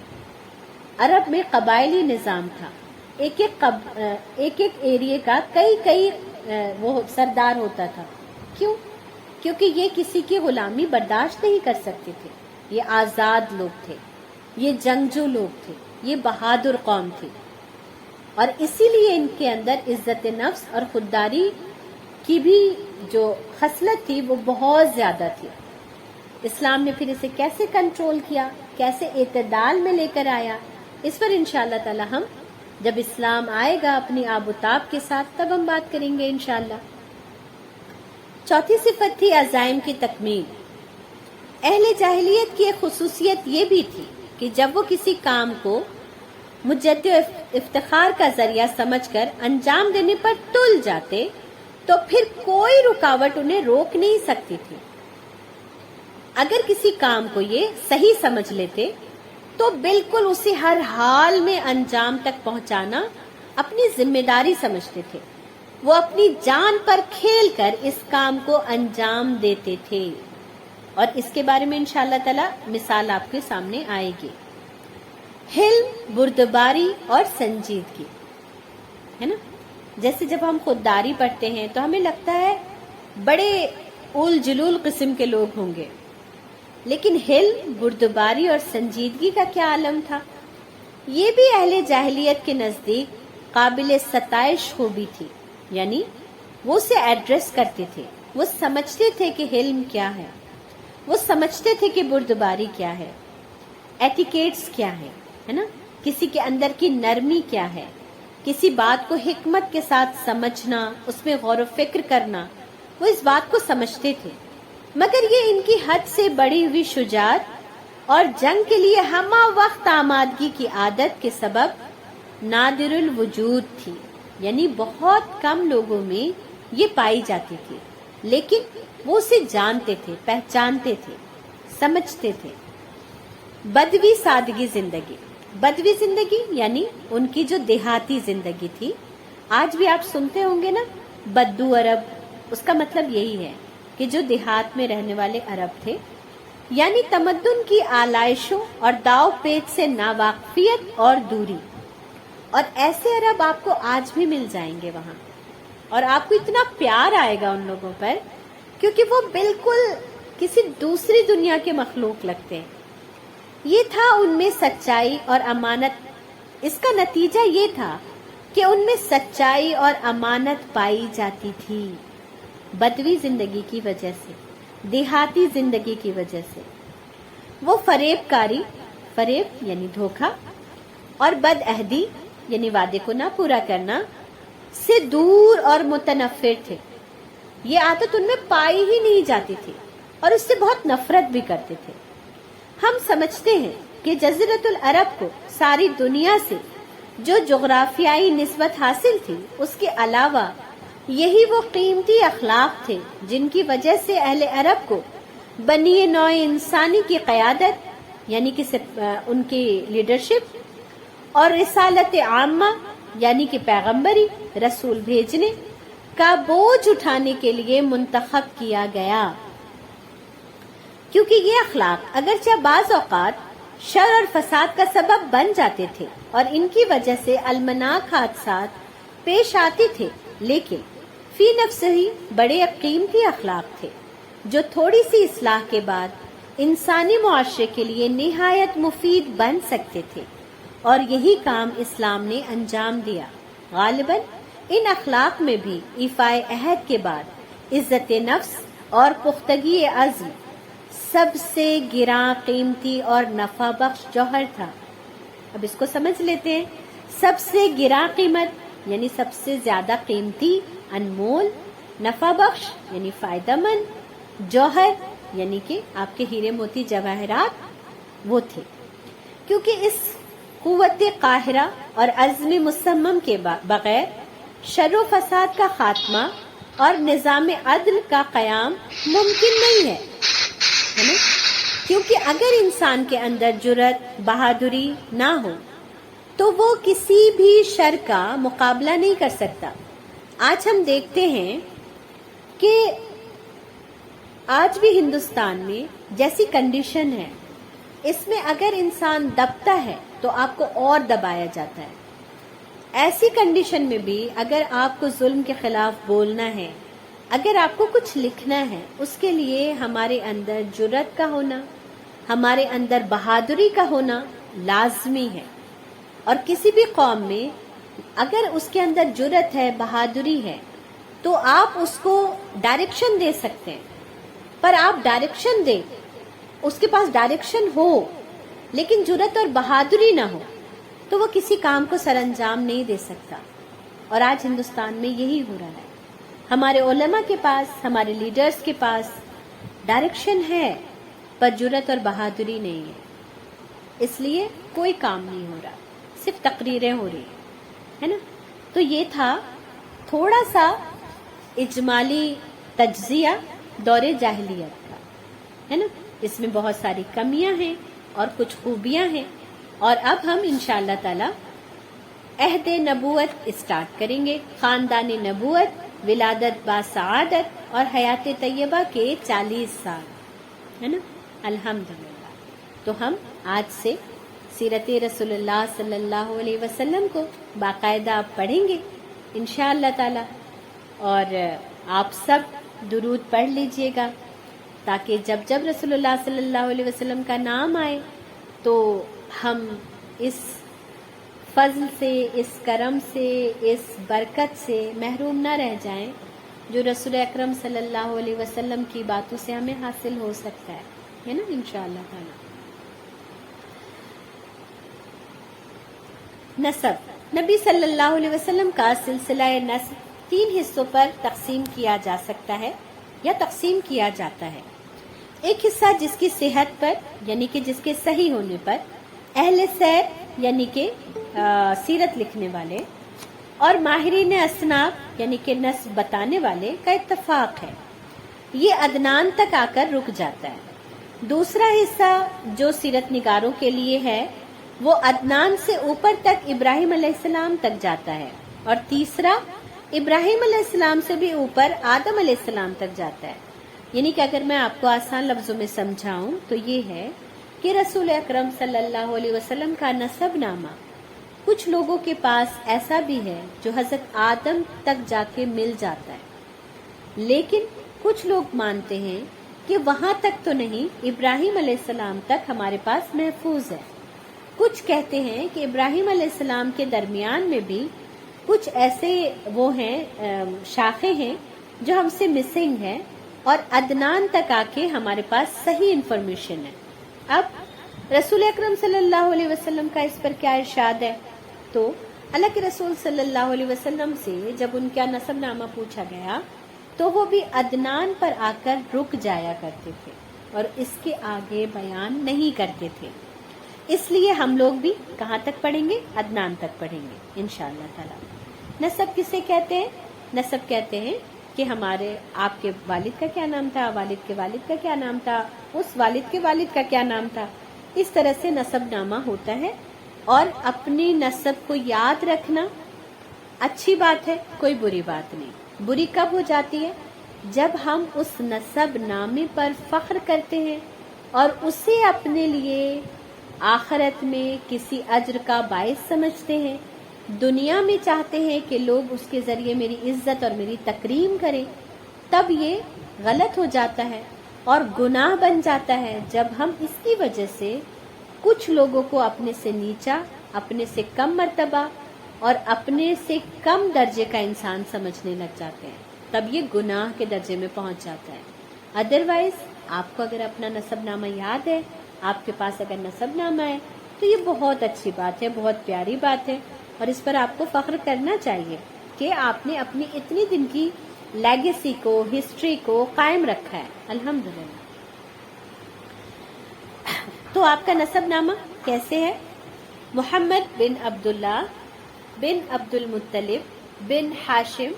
عرب میں قبائلی نظام تھا. ایک ایک ایریے کا کئی وہ سردار ہوتا تھا. کیوں؟ کیونکہ یہ کسی کی غلامی برداشت نہیں کر سکتے تھے. یہ آزاد لوگ تھے، یہ جنگجو لوگ تھے، یہ بہادر قوم تھی. اور اسی لیے ان کے اندر عزت نفس اور خودداری کی بھی جو خصلت تھی وہ بہت زیادہ تھی. اسلام نے پھر اسے کیسے کنٹرول کیا، کیسے اعتدال میں لے کر آیا، اس پر انشاءاللہ تعالی ہم جب اسلام آئے گا اپنی آب و تاب کے ساتھ تب ہم بات کریں گے انشاءاللہ. چوتھی صفت تھی عزائم کی تکمیل. اہل جاہلیت کی ایک خصوصیت یہ بھی تھی کہ جب وہ کسی کام کو مجد افتخار کا ذریعہ سمجھ کر انجام دینے پر تل جاتے تو پھر کوئی رکاوٹ انہیں روک نہیں سکتی تھی. اگر کسی کام کو یہ صحیح سمجھ لیتے تو بالکل اسے ہر حال میں انجام تک پہنچانا اپنی ذمہ داری سمجھتے تھے. وہ اپنی جان پر کھیل کر اس کام کو انجام دیتے تھے، اور اس کے بارے میں انشاءاللہ تعالی مثال آپ کے سامنے آئے گی. حلم، بردباری اور سنجیدگی، ہے نا. جیسے جب ہم خودداری پڑھتے ہیں تو ہمیں لگتا ہے بڑے اول جلول قسم کے لوگ ہوں گے، لیکن حلم، بردباری اور سنجیدگی کا کیا عالم تھا. یہ بھی اہل جاہلیت کے نزدیک قابل ستائش خوبی تھی، یعنی وہ اسے ایڈریس کرتے تھے. وہ سمجھتے تھے کہ حلم کیا ہے، وہ سمجھتے تھے کہ بردباری کیا ہے، ایٹیکیٹس کیا ہے نا، کسی کے اندر کی نرمی کیا ہے، کسی بات کو حکمت کے ساتھ سمجھنا، اس میں غور و فکر کرنا. وہ اس بات کو سمجھتے تھے، مگر یہ ان کی حد سے بڑی ہوئی شجاعت اور جنگ کے لیے ہمہ وقت آمادگی کی عادت کے سبب نادر الوجود تھی. یعنی بہت کم لوگوں میں یہ پائی جاتی تھی، لیکن وہ اسے جانتے تھے، پہچانتے تھے، سمجھتے تھے. بدوی سادگی زندگی. بدوی زندگی یعنی ان کی جو دیہاتی زندگی تھی. آج بھی آپ سنتے ہوں گے نا بدو عرب، اس کا مطلب یہی ہے کہ جو دیہات میں رہنے والے عرب تھے، یعنی تمدن کی آلائشوں اور داؤ پیچ سے ناواقفیت اور دوری. اور ایسے عرب آپ کو آج بھی مل جائیں گے وہاں، اور آپ کو اتنا پیار آئے گا ان لوگوں پر، کیونکہ وہ بالکل کسی دوسری دنیا کے مخلوق لگتے ہیں. یہ تھا ان میں سچائی اور امانت. اس کا نتیجہ یہ تھا کہ ان میں سچائی اور امانت پائی جاتی تھی. بدوی زندگی کی وجہ سے، دیہاتی زندگی کی وجہ سے وہ فریب کاری، فریب یعنی دھوکہ، اور بد عہدی یعنی وعدے کو نہ پورا کرنا سے دور اور متنفر تھے. یہ عادت ان میں پائی ہی نہیں جاتی تھی اور اس سے بہت نفرت بھی کرتے تھے. ہم سمجھتے ہیں کہ جزیرۃ العرب کو ساری دنیا سے جو جغرافیائی نسبت حاصل تھی، اس کے علاوہ یہی وہ قیمتی اخلاق تھے جن کی وجہ سے اہل عرب کو بنی نوع انسانی کی قیادت یعنی کہ ان کی لیڈرشپ اور رسالت عامہ یعنی کہ پیغمبری، رسول بھیجنے کا بوجھ اٹھانے کے لیے منتخب کیا گیا. کیونکہ یہ اخلاق اگرچہ بعض اوقات شر اور فساد کا سبب بن جاتے تھے اور ان کی وجہ سے المناک حادثات پیش آتے تھے، لیکن فی نفس ہی بڑے قیمتی اخلاق تھے جو تھوڑی سی اصلاح کے بعد انسانی معاشرے کے لیے نہایت مفید بن سکتے تھے. اور یہی کام اسلام نے انجام دیا. غالباً ان اخلاق میں بھی ایفائے عہد کے بعد عزت نفس اور پختگی عزم سب سے گراں قیمتی اور نفع بخش جوہر تھا. اب اس کو سمجھ لیتے ہیں. سب سے گراں قیمت یعنی سب سے زیادہ قیمتی، انمول، نفع بخش یعنی فائدہ مند، جوہر یعنی کہ آپ کے ہیرے موتی جواہرات وہ تھے. کیونکہ اس قوت قاہرہ اور عزم مصمم کے بغیر شر و فساد کا خاتمہ اور نظام عدل کا قیام ممکن نہیں ہے نا؟ کیونکہ اگر انسان کے اندر جرأت، بہادری نہ ہو تو وہ کسی بھی شر کا مقابلہ نہیں کر سکتا. آج ہم دیکھتے ہیں کہ آج بھی ہندوستان میں جیسی کنڈیشن ہے، اس میں اگر انسان دبتا ہے تو آپ کو اور دبایا جاتا ہے. ایسی کنڈیشن میں بھی اگر آپ کو ظلم کے خلاف بولنا ہے، اگر آپ کو کچھ لکھنا ہے، اس کے لیے ہمارے اندر جرأت کا ہونا، ہمارے اندر بہادری کا ہونا لازمی ہے. اور کسی بھی قوم میں اگر اس کے اندر جرأت ہے، بہادری ہے، تو آپ اس کو ڈائریکشن دے سکتے ہیں. پر آپ ڈائریکشن دیں، اس کے پاس ڈائریکشن ہو لیکن جرأت اور بہادری نہ ہو تو وہ کسی کام کو سر انجام نہیں دے سکتا. اور آج ہندوستان میں یہی ہو رہا ہے. ہمارے علماء کے پاس، ہمارے لیڈرز کے پاس ڈائریکشن ہے پر جرأت اور بہادری نہیں ہے، اس لیے کوئی کام نہیں ہو رہا، صرف تقریریں ہو رہی ہے نا. تو یہ تھا تھوڑا سا اجمالی تجزیہ دور جاہلیت کا، ہے نا. اس میں بہت ساری کمیاں ہیں اور کچھ خوبیاں ہیں، اور اب ہم انشاءاللہ تعالی عہد نبوت اسٹارٹ کریں گے، خاندان نبوت، ولادت با سعادت اور حیات طیبہ کے 40 سال، ہے نا، الحمدللہ۔ تو ہم آج سے سیرت رسول اللہ صلی اللہ علیہ وسلم کو باقاعدہ پڑھیں گے انشاءاللہ تعالی، اور آپ سب درود پڑھ لیجئے گا تاکہ جب جب رسول اللہ صلی اللہ علیہ وسلم کا نام آئے تو ہم اس فضل سے، اس کرم سے، اس برکت سے محروم نہ رہ جائیں جو رسول اکرم صلی اللہ علیہ وسلم کی باتوں سے ہمیں حاصل ہو سکتا ہے نا انشاءاللہ تعالی۔ نسب، نبی صلی اللہ علیہ وسلم کا سلسلہ نسب 3 حصوں پر تقسیم کیا جا سکتا ہے یا تقسیم کیا جاتا ہے۔ ایک حصہ جس کی صحت پر یعنی کہ جس کے صحیح ہونے پر اہل سیر یعنی کہ سیرت لکھنے والے اور ماہرین اسناد یعنی کہ نسب بتانے والے کا اتفاق ہے، یہ عدنان تک آ کر رک جاتا ہے۔ دوسرا حصہ جو سیرت نگاروں کے لیے ہے وہ عدنان سے اوپر تک ابراہیم علیہ السلام تک جاتا ہے، اور تیسرا ابراہیم علیہ السلام سے بھی اوپر آدم علیہ السلام تک جاتا ہے۔ یعنی کہ اگر میں آپ کو آسان لفظوں میں سمجھاؤں تو یہ ہے کہ رسول اکرم صلی اللہ علیہ وسلم کا نسب نامہ کچھ لوگوں کے پاس ایسا بھی ہے جو حضرت آدم تک جا کے مل جاتا ہے، لیکن کچھ لوگ مانتے ہیں کہ وہاں تک تو نہیں، ابراہیم علیہ السلام تک ہمارے پاس محفوظ ہے۔ کچھ کہتے ہیں کہ ابراہیم علیہ السلام کے درمیان میں بھی کچھ ایسے وہ ہیں شاخیں ہیں جو ہم سے مسنگ ہے، اور عدنان تک آ کے ہمارے پاس صحیح انفارمیشن ہے۔ اب رسول اکرم صلی اللہ علیہ وسلم کا اس پر کیا ارشاد ہے؟ تو اللہ کے رسول صلی اللہ علیہ وسلم سے جب ان کا نسب نامہ پوچھا گیا تو وہ بھی عدنان پر آ کر رک جایا کرتے تھے اور اس کے آگے بیان نہیں کرتے تھے، اس لیے ہم لوگ بھی کہاں تک پڑھیں گے؟ عدنان تک پڑھیں گے انشاءاللہ تعالی۔ نسب کسے کہتے ہیں؟ نسب کہتے ہیں کہ ہمارے آپ کے والد کا کیا نام تھا، والد کے والد کا کیا نام تھا، اس والد کے والد کا کیا نام تھا، اس طرح سے نسب نامہ ہوتا ہے۔ اور اپنی نسب کو یاد رکھنا اچھی بات ہے، کوئی بری بات نہیں۔ بری کب ہو جاتی ہے؟ جب ہم اس نسب نامے پر فخر کرتے ہیں اور اسے اپنے لیے آخرت میں کسی اجر کا باعث سمجھتے ہیں، دنیا میں چاہتے ہیں کہ لوگ اس کے ذریعے میری عزت اور میری تکریم کریں، تب یہ غلط ہو جاتا ہے اور گناہ بن جاتا ہے جب ہم اس کی وجہ سے کچھ لوگوں کو اپنے سے نیچا، اپنے سے کم مرتبہ اور اپنے سے کم درجے کا انسان سمجھنے لگ جاتے ہیں، تب یہ گناہ کے درجے میں پہنچ جاتا ہے۔ ادروائز آپ کو اگر اپنا نسب نامہ یاد ہے، آپ کے پاس اگر نسب نامہ ہے تو یہ بہت اچھی بات ہے، بہت پیاری بات ہے، اور اس پر آپ کو فخر کرنا چاہیے کہ آپ نے اپنی اتنی دن کی لیگیسی کو، ہسٹری کو قائم رکھا ہے، الحمدللہ۔ تو آپ کا نسب نامہ کیسے ہے؟ محمد بن عبداللہ بن عبد المطلب بن ہاشم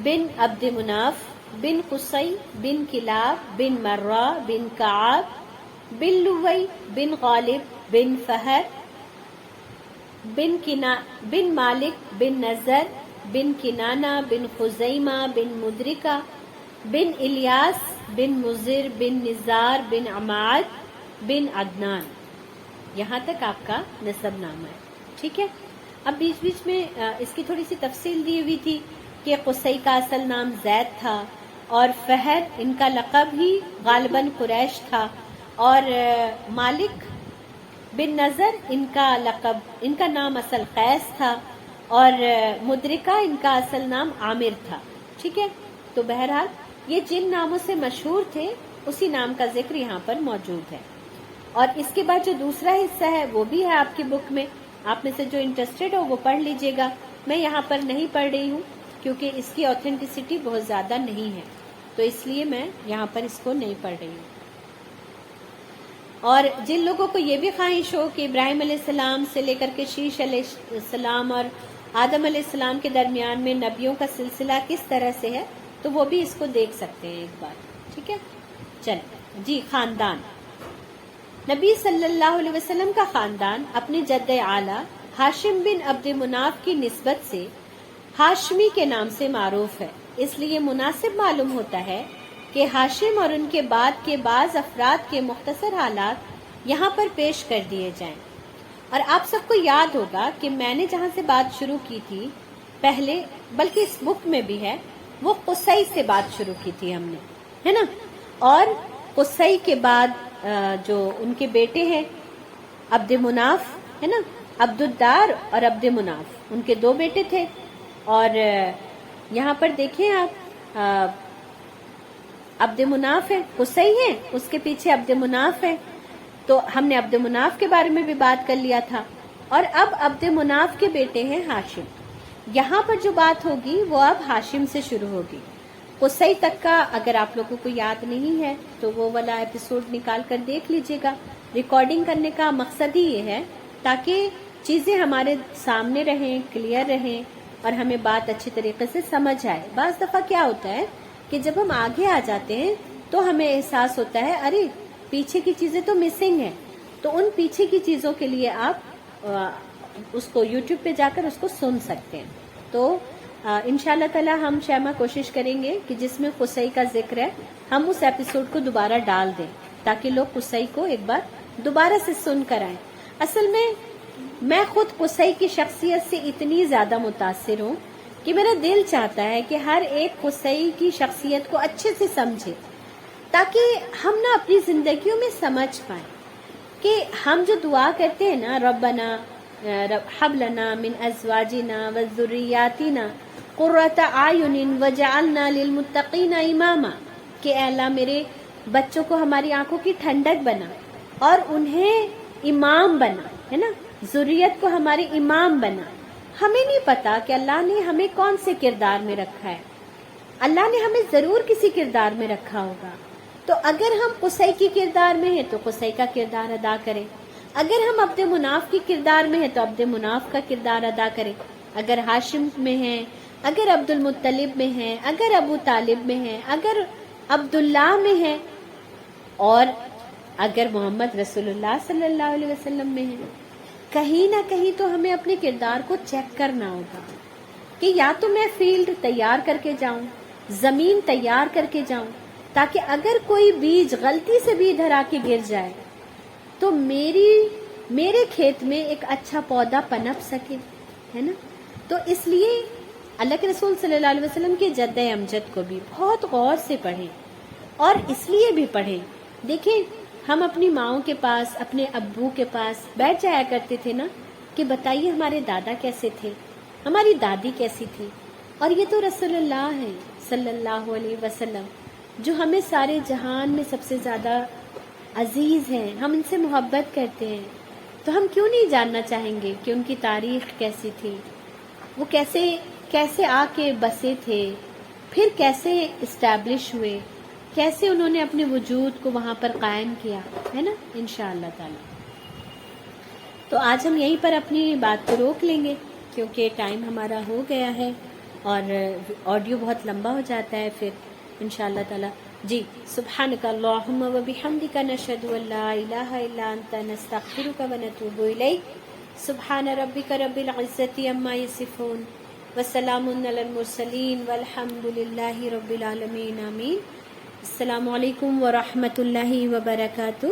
بن عبد مناف بن قصی بن کلاب بن مرہ بن کعب بن لوی بن غالب بن فہر بن مالک بن نظر بن کنانہ بن خزیمہ بن مدرکہ بن الیاس بن مضر بن نزار بن عماد بن عدنان۔ یہاں تک آپ کا نسب نامہ ہے، ٹھیک ہے۔ اب بیچ بیچ میں اس کی تھوڑی سی تفصیل دی ہوئی تھی کہ قصی کا اصل نام زید تھا اور فہر ان کا لقب ہی غالباً قریش تھا، اور مالک بن نظر ان کا نام اصل قیس تھا، اور مدرکہ ان کا اصل نام عامر تھا، ٹھیک ہے۔ تو بہرحال یہ جن ناموں سے مشہور تھے اسی نام کا ذکر یہاں پر موجود ہے۔ اور اس کے بعد جو دوسرا حصہ ہے وہ بھی ہے آپ کی بک میں، آپ میں سے جو انٹرسٹڈ ہو وہ پڑھ لیجئے گا۔ میں یہاں پر نہیں پڑھ رہی ہوں کیونکہ اس کی اوتھینٹسٹی بہت زیادہ نہیں ہے، تو اس لیے میں یہاں پر اس کو نہیں پڑھ رہی ہوں۔ اور جن لوگوں کو یہ بھی خواہش ہو کہ ابراہیم علیہ السلام سے لے کر کے شیش علیہ السلام اور آدم علیہ السلام کے درمیان میں نبیوں کا سلسلہ کس طرح سے ہے تو وہ بھی اس کو دیکھ سکتے ہیں ایک بار، ٹھیک ہے۔ چلیں جی، خاندان نبی صلی اللہ علیہ وسلم کا خاندان اپنے جد اعلیٰ ہاشم بن عبد مناف کی نسبت سے ہاشمی کے نام سے معروف ہے، اس لیے مناسب معلوم ہوتا ہے کہ ہاشم اور ان کے بعد کے بعض افراد کے مختصر حالات یہاں پر پیش کر دیے جائیں۔ اور آپ سب کو یاد ہوگا کہ میں نے جہاں سے بات شروع کی تھی پہلے، بلکہ اس بک میں بھی ہے، وہ قصی سے بات شروع کی تھی ہم نے، ہے نا؟ اور قصی کے بعد جو ان کے بیٹے ہیں عبد مناف، ہے نا، عبد الدار اور عبد مناف، ان کے 2 بیٹے تھے۔ اور یہاں پر دیکھیں آپ، عبد مناف ہے، قصی ہے، اس کے پیچھے عبد مناف ہے، تو ہم نے عبد مناف کے بارے میں بھی بات کر لیا تھا۔ اور اب عبد مناف کے بیٹے ہیں ہاشم۔ یہاں پر جو بات ہوگی وہ اب ہاشم سے شروع ہوگی۔ قصی تک کا اگر آپ لوگوں کو یاد نہیں ہے تو وہ والا ایپیسوڈ نکال کر دیکھ لیجئے گا۔ ریکارڈنگ کرنے کا مقصد ہی یہ ہے تاکہ چیزیں ہمارے سامنے رہیں، کلیئر رہیں اور ہمیں بات اچھی طریقے سے سمجھ آئے۔ بعض دفعہ کیا ہوتا ہے کہ جب ہم آگے آ جاتے ہیں تو ہمیں احساس ہوتا ہے ارے پیچھے کی چیزیں تو مسنگ ہیں، تو ان پیچھے کی چیزوں کے لیے آپ اس کو یوٹیوب پہ جا کر اس کو سن سکتے ہیں۔ تو انشاءاللہ تعالی ہم شیما کوشش کریں گے کہ جس میں قصی کا ذکر ہے ہم اس ایپیسوڈ کو دوبارہ ڈال دیں تاکہ لوگ قصی کو ایک بار دوبارہ سے سن کر آئیں۔ اصل میں خود قصی کی شخصیت سے اتنی زیادہ متاثر ہوں کہ میرا دل چاہتا ہے کہ ہر ایک قصی کی شخصیت کو اچھے سے سمجھے تاکہ ہم نا اپنی زندگیوں میں سمجھ پائیں کہ ہم جو دعا کرتے ہیں نا، ربنا حب لنا من ازواجنا وذریاتنا قرۃ اعین وجعلنا للمتقین اماما، کہ اے اللہ میرے بچوں کو ہماری آنکھوں کی ٹھنڈک بنا اور انہیں امام بنا، ہے نا، ذریت کو ہمارے امام بنا۔ ہمیں نہیں پتا کہ اللہ نے ہمیں کون سے کردار میں رکھا ہے، اللہ نے ہمیں ضرور کسی کردار میں رکھا ہوگا، تو اگر ہم قصی کی کردار میں ہیں تو قصی کا کردار ادا کریں، اگر ہم عبد مناف کی کردار میں ہیں تو عبد مناف کا کردار ادا کریں، اگر ہاشم میں ہیں، اگر عبد المطلب میں ہیں، اگر ابو طالب میں ہیں، اگر عبداللہ میں ہیں، اور اگر محمد رسول اللہ صلی اللہ علیہ وسلم میں ہیں، کہیں نہ کہیں تو ہمیں اپنے کردار کو چیک کرنا ہوگا کہ یا تو میں فیلڈ تیار کر کے جاؤں، زمین تیار کر کے جاؤں، تاکہ اگر کوئی بیج غلطی سے بھی ادھر آ کے گر جائے تو میرے کھیت میں ایک اچھا پودا پنپ سکے، ہے نا۔ تو اس لیے اللہ کے رسول صلی اللہ علیہ وسلم کے جد امجد کو بھی بہت غور سے پڑھیں، اور اس لیے بھی پڑھیں، دیکھیں ہم اپنی ماؤں کے پاس، اپنے ابو کے پاس بیٹھ جایا کرتے تھے نا کہ بتائیے ہمارے دادا کیسے تھے، ہماری دادی کیسی تھی، اور یہ تو رسول اللہ ہے صلی اللہ علیہ وسلم جو ہمیں سارے جہان میں سب سے زیادہ عزیز ہیں، ہم ان سے محبت کرتے ہیں، تو ہم کیوں نہیں جاننا چاہیں گے کہ ان کی تاریخ کیسی تھی، وہ کیسے آ کے بسے تھے، پھر کیسے اسٹیبلش ہوئے، کیسے انہوں نے اپنے وجود کو وہاں پر قائم کیا، ہے نا، انشاءاللہ تعالی۔ تو آج ہم یہیں پر اپنی بات کو روک لیں گے کیونکہ ٹائم ہمارا ہو گیا ہے اور آڈیو بہت لمبا ہو جاتا ہے پھر، انشاءاللہ تعالی۔ جی، سبحانک اللہم و بحمدک نشہد ان لا الہ الا انت نستغفرک و نتوب الیک۔ سبحان ربک رب العزت عما یصفون وسلام علی المرسلین والحمد للہ رب العالمین، آمین۔ السلام علیکم ورحمۃ اللہ وبرکاتہ۔